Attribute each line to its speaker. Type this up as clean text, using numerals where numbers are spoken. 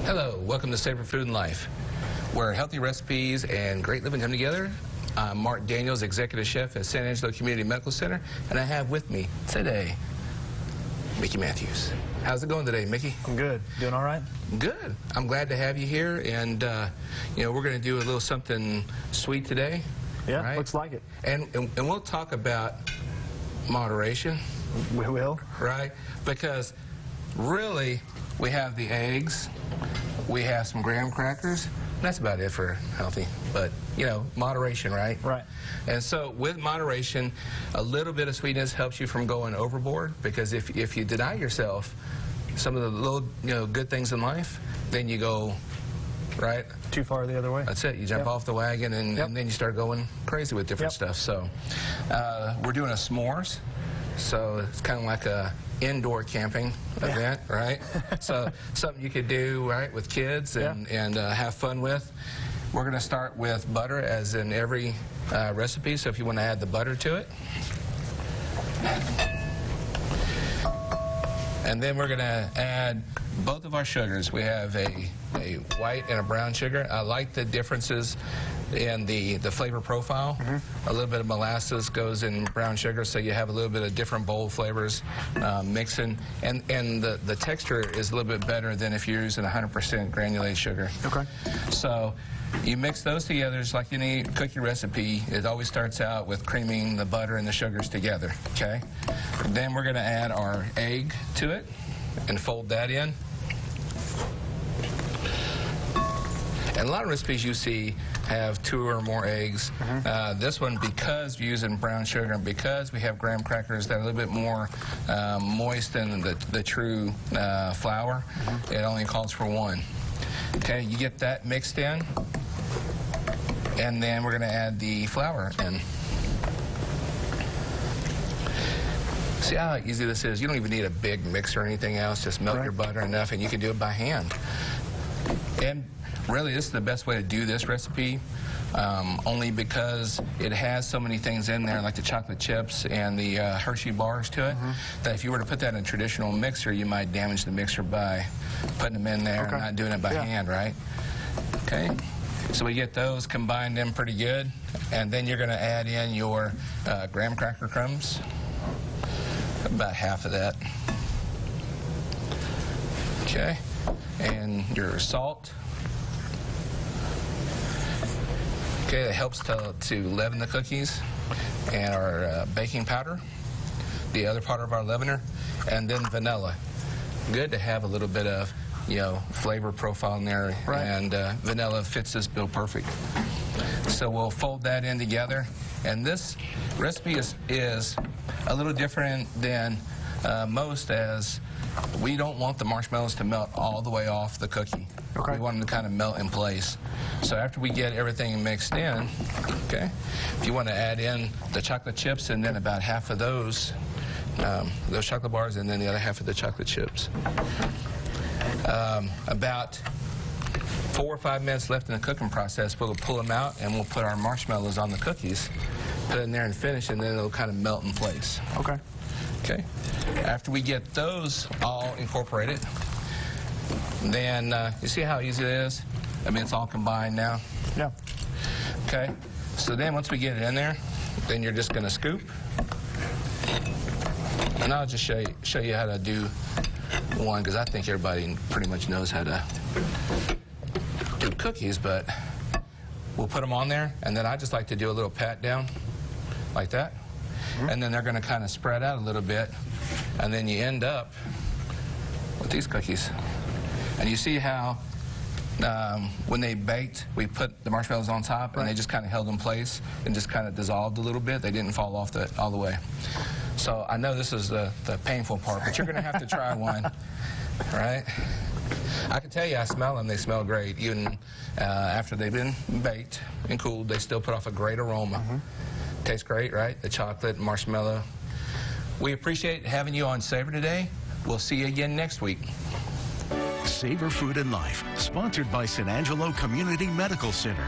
Speaker 1: Hello, welcome to Savor Food and Life, where healthy recipes and great living come together. I'm Mark Daniels, Executive Chef at San Angelo Community Medical Center, and I have with me today Mickey Matthews. How's it going today, Mickey?
Speaker 2: I'm good. Doing all right?
Speaker 1: Good. I'm glad to have you here, and you know, we're going to do a little something sweet today.
Speaker 2: Yeah,
Speaker 1: right?
Speaker 2: Looks like it.
Speaker 1: And we'll talk about moderation.
Speaker 2: We will.
Speaker 1: Right? Because really, we have the eggs, we have some graham crackers. That's about it for healthy. But, you know, moderation, right?
Speaker 2: Right.
Speaker 1: And so with moderation, a little bit of sweetness helps you from going overboard, because if you deny yourself some of the little, you know, good things in life, then you go, right?
Speaker 2: Too far the other way.
Speaker 1: That's it. You jump off the wagon, and then you start going crazy with different stuff. So we're doing a s'mores. So it's kind of like a indoor camping event, right? So something you could do, right, with kids and have fun with. We're going to start with butter, as in every recipe, so if you want to add the butter to it. And then we're going to add both of our sugars. We have a white and a brown sugar. I like the differences in the flavor profile. A little bit of molasses goes in brown sugar, so you have a little bit of different bold flavors mixing. And the texture is a little bit better than if you're using 100% granulated sugar. Okay. So you mix those together just like any cookie recipe. It always starts out with creaming the butter and the sugars together, okay? Then we're going to add our egg to it and fold that in. And a lot of recipes you see have 2 or more eggs. This one, because we're using brown sugar and because we have graham crackers that are a little bit more moist than the true flour, it only calls for 1. Okay, you get that mixed in, and then we're going to add the flour in. See how easy this is? You don't even need a big mixer or anything else. Just melt your butter enough, and you can do it by hand. And really, this is the best way to do this recipe, only because it has so many things in there, like the chocolate chips and the Hershey bars to it, that if you were to put that in a traditional mixer, you might damage the mixer by putting them in there and not doing it by hand, right? Okay. So we get those combined in pretty good, and then you're going to add in your graham cracker crumbs, about half of that. Okay. And your salt. Okay, that helps to leaven the cookies, and our baking powder, the other part of our leavener, and then vanilla. Good to have a little bit of, you know, flavor profile in there, and vanilla fits this bill perfect. So we'll fold that in together, and this recipe is a little different than most, as we don't want the marshmallows to melt all the way off the cookie. We want them to kind of melt in place. So after we get everything mixed in, okay, if you want to add in the chocolate chips, and then about half of those chocolate bars, and then the other half of the chocolate chips. About 4 or 5 minutes left in the cooking process, we'll pull them out, and we'll put our marshmallows on the cookies, put it in there and finish, and then it'll kind of melt in place. Okay. Okay. After we get those all incorporated, then you see how easy it is? I mean, it's all combined now. Yeah. Okay. So then once we get it in there, then you're just going to scoop. And I'll just show you how to do one, because I think everybody pretty much knows how to do cookies, but we'll put them on there, and then I just like to do a little pat down like that. And then they're going to kind of spread out a little bit, and then you end up with these cookies. And you see how when they baked, we put the marshmallows on top, and they just kind of held in place and just kind of dissolved a little bit. They didn't fall off all the way. So I know this is the painful part, but you're going to have to try one, right? I can tell you, I smell them. They smell great. Even after they've been baked and cooled, they still put off a great aroma. Tastes great, right? The chocolate, marshmallow. We appreciate having you on Savor today. We'll see you again next week.
Speaker 3: Savor Food and Life, sponsored by San Angelo Community Medical Center.